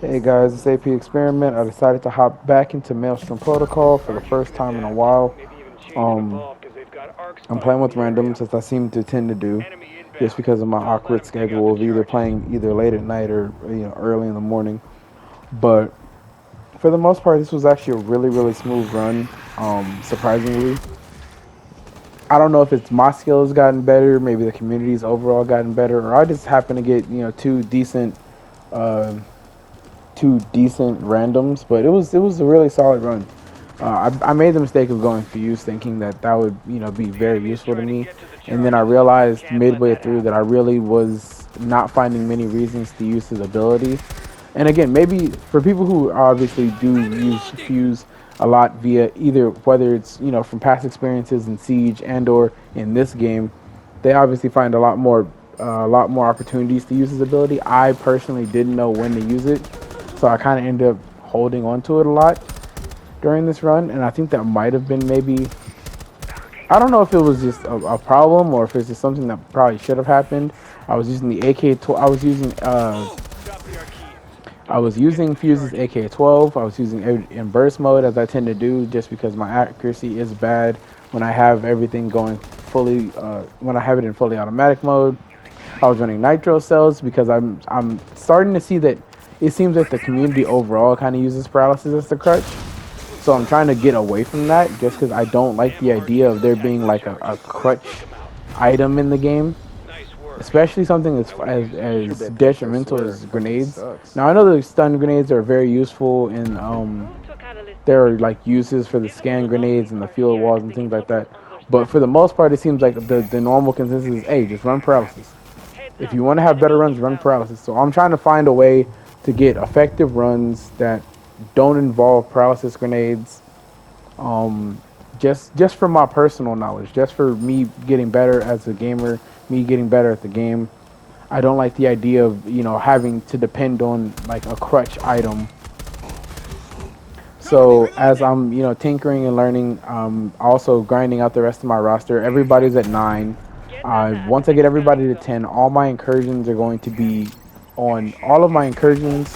Hey guys, it's AP Experiment. I decided to hop back into Maelstrom Protocol for the first time in a while. Um, I'm playing with randoms as I seem to tend to do, just because of my awkward schedule of either playing either late at night or early in the morning. But for the most part, this was actually a really smooth run. Surprisingly, I don't know if it's my skills gotten better, maybe the community's overall gotten better, or I just happen to get uh, two decent randoms, but it was a really solid run. I made the mistake of going Fuse, thinking that that would be very useful to me, and then I realized midway through that I really was not finding many reasons to use his ability. And again, maybe for people who obviously do use Fuse a lot via either whether it's from past experiences in Siege and or in this game, they obviously find a lot more opportunities to use his ability. I personally didn't know when to use it, so I kind of ended up holding on to it a lot during this run, and I think that might have been maybe, I don't know if it was just a problem or if it's just something that probably should have happened. I was using the AK-12. I was using Fuse's AK-12. I was using it in burst mode as I tend to do, just because my accuracy is bad when I have everything going fully. When I have it in fully automatic mode, I was running nitro cells because I'm starting to see that it seems like the community overall kind of uses paralysis as the crutch. So I'm trying to get away from that, just because I don't like the idea of there being like a crutch item in the game, especially something as detrimental as grenades. Now I know the stun grenades are very useful in there are like uses for the scan grenades and the field walls and things like that. But for the most part, it seems like the normal consensus is, hey, just run paralysis. If you want to have better runs, run paralysis. So I'm trying to find a way to get effective runs that don't involve paralysis grenades. Um, just for my personal knowledge, just for me getting better as a gamer, me getting better at the game. I don't like the idea of having to depend on like a crutch item. So as I'm tinkering and learning, also grinding out the rest of my roster. Everybody's at 9. Once I get everybody to 10, all my incursions are going to be on. All of my incursions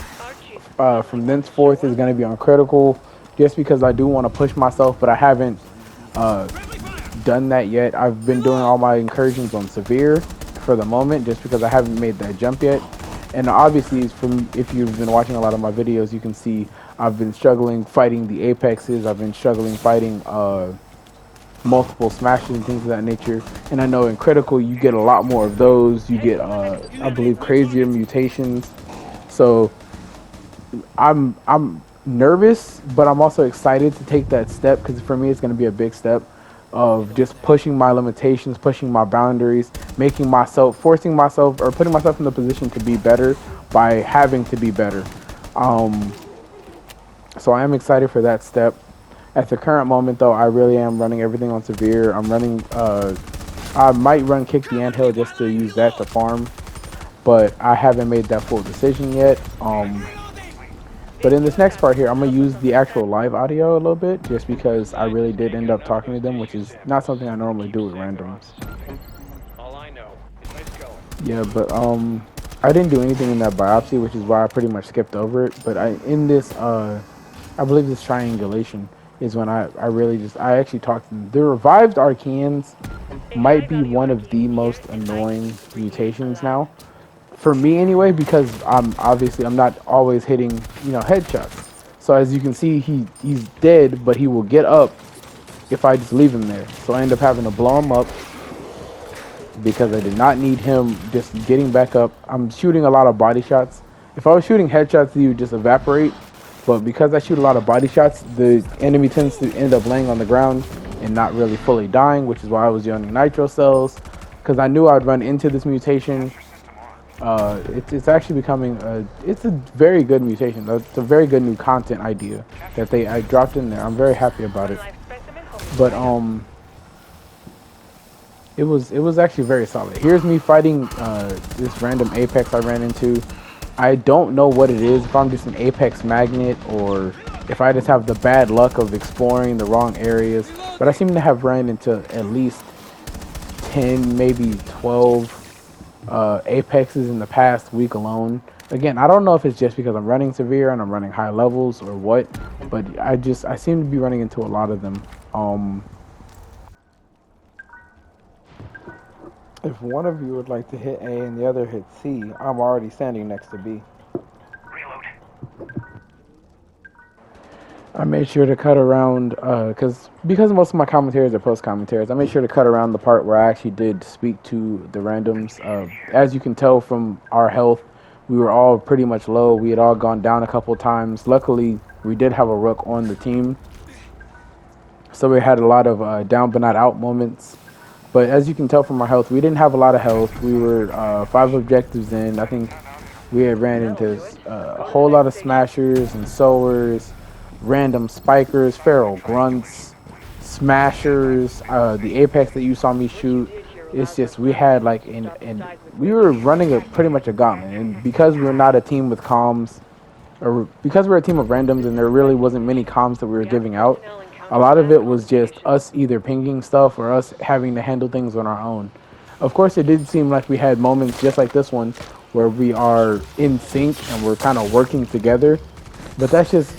from thenceforth is going to be on critical, just because I do want to push myself, but I haven't uh, done that yet. I've been doing all my incursions on severe for the moment, just because I haven't made that jump yet. And obviously, from if you've been watching a lot of my videos, you can see I've been struggling fighting the apexes. I've been struggling fighting multiple smashes and things of that nature. And I know in critical, you get a lot more of those. You get, I believe, crazier mutations. So I'm nervous, but I'm also excited to take that step, because for me, it's going to be a big step of just pushing my limitations, pushing my boundaries, forcing myself, or putting myself in the position to be better by having to be better. Um, so I am excited for that step. At the current moment, though, I really am running everything on severe. I'm running. I might run kick the anthill just to use that to farm, but I haven't made that full decision yet. But in this next part here, I'm gonna use the actual live audio a little bit, just because I really did end up talking to them, which is not something I normally do with randoms. Yeah, but I didn't do anything in that biopsy, which is why I pretty much skipped over it. But in this I believe this triangulation is when I actually talked to them. The revived Archaeans might be one of the most annoying mutations now, for me anyway, because I'm not always hitting headshots. So as you can see, he's dead, but he will get up if I just leave him there. So I end up having to blow him up because I did not need him just getting back up. I'm shooting a lot of body shots. If I was shooting headshots, he would just evaporate. But because I shoot a lot of body shots, the enemy tends to end up laying on the ground and not really fully dying, which is why I was using nitro cells, because I knew I'd run into this mutation. It's actually becoming it's a very good mutation. It's a very good new content idea that I dropped in there. I'm very happy about it. But it was actually very solid. Here's me fighting this random apex I ran into. I don't know what it is, if I'm just an apex magnet or if I just have the bad luck of exploring the wrong areas. But I seem to have ran into at least 10, maybe 12 apexes in the past week alone. Again, I don't know if it's just because I'm running severe and I'm running high levels or what, but I seem to be running into a lot of them. If one of you would like to hit A and the other hit C, I'm already standing next to B. I made sure to cut around because most of my commentaries are post commentaries. I made sure to cut around the part where I actually did speak to the randoms. As you can tell from our health, we were all pretty much low. We had all gone down a couple times. Luckily, we did have a rook on the team, so we had a lot of down but not out moments. But as you can tell from our health, we didn't have a lot of health. We were 5 objectives in. I think we had ran into a whole lot of smashers and sowers, random spikers, feral grunts, smashers, the apex that you saw me shoot. It's just we had like we were running pretty much a gauntlet, and because we're not a team with comms, or because we're a team of randoms and there really wasn't many comms that we were giving out, a lot of it was just us either pinging stuff or us having to handle things on our own. Of course, it did seem like we had moments just like this one where we are in sync and we're kind of working together, but that's just,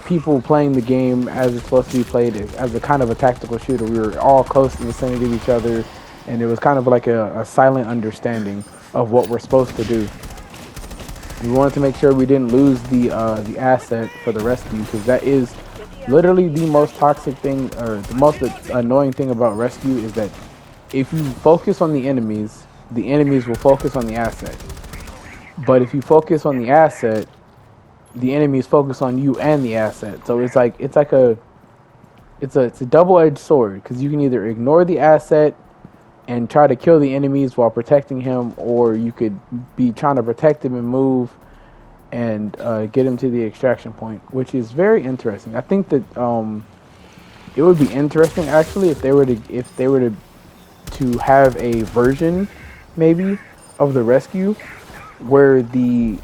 people playing the game as it's supposed to be played as a kind of a tactical shooter. We were all close in the vicinity of each other, and it was kind of like a silent understanding of what we're supposed to do. We wanted to make sure we didn't lose the asset for the rescue, because that is literally the most toxic thing, or the most annoying thing about rescue, is that if you focus on the enemies will focus on the asset. But if you focus on the asset, the enemies focus on you and the asset. So it's a double-edged sword, because you can either ignore the asset and try to kill the enemies while protecting him, or you could be trying to protect him and move and get him to the extraction point, which is very interesting. I think that it would be interesting actually if they were to have a version maybe of the rescue where the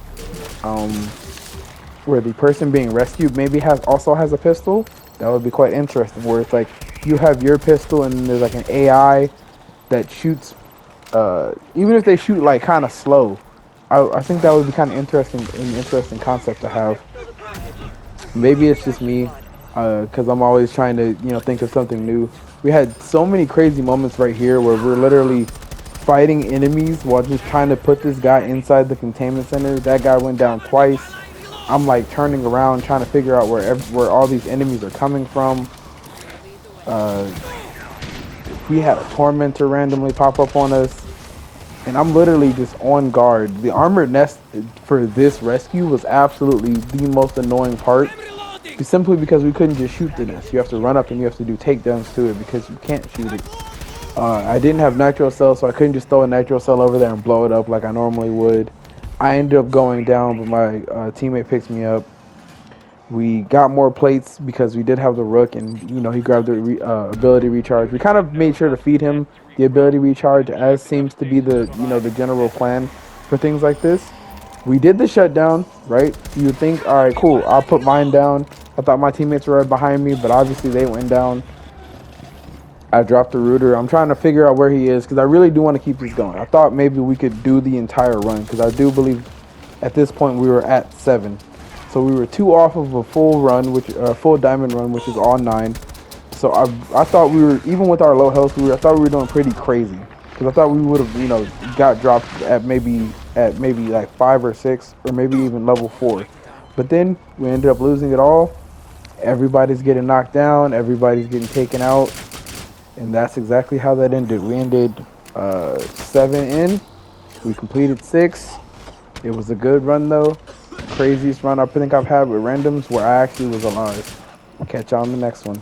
person being rescued maybe also has a pistol. That would be quite interesting, where it's like you have your pistol and there's like an AI that shoots, even if they shoot like kind of slow. I think that would be kind of an interesting concept to have. Maybe it's just me, because I'm always trying to think of something new. We had so many crazy moments right here where we're literally fighting enemies while just trying to put this guy inside the containment center. That guy went down twice. I'm like turning around trying to figure out where all these enemies are coming from. We had a tormentor randomly pop up on us, and I'm literally just on guard. The armored nest for this rescue was absolutely the most annoying part, simply because we couldn't just shoot the nest. You have to run up and you have to do takedowns to it because you can't shoot it. I didn't have nitro cell, so I couldn't just throw a nitro cell over there and blow it up like I normally would. I ended up going down, but my teammate picked me up. We got more plates because we did have the rook, and he grabbed the ability recharge. We kind of made sure to feed him the ability recharge, as seems to be the the general plan for things like this. We did the shutdown, right? You would think, all right, cool, I'll put mine down. I thought my teammates were right behind me, but obviously they went down. I dropped the router. I'm trying to figure out where he is, because I really do want to keep this going. I thought maybe we could do the entire run, because I do believe at this point we were at 7. So we were 2 off of a full run, full diamond run, which is all 9. So I thought we were, even with our low health, I thought we were doing pretty crazy, because I thought we would have got dropped at maybe like 5 or 6, or maybe even level 4. But then we ended up losing it all. Everybody's getting knocked down. Everybody's getting taken out. And that's exactly how that ended. We ended 7 in. We completed 6. It was a good run though. Craziest run I think I've had with randoms where I actually was alive. Catch y'all on the next one.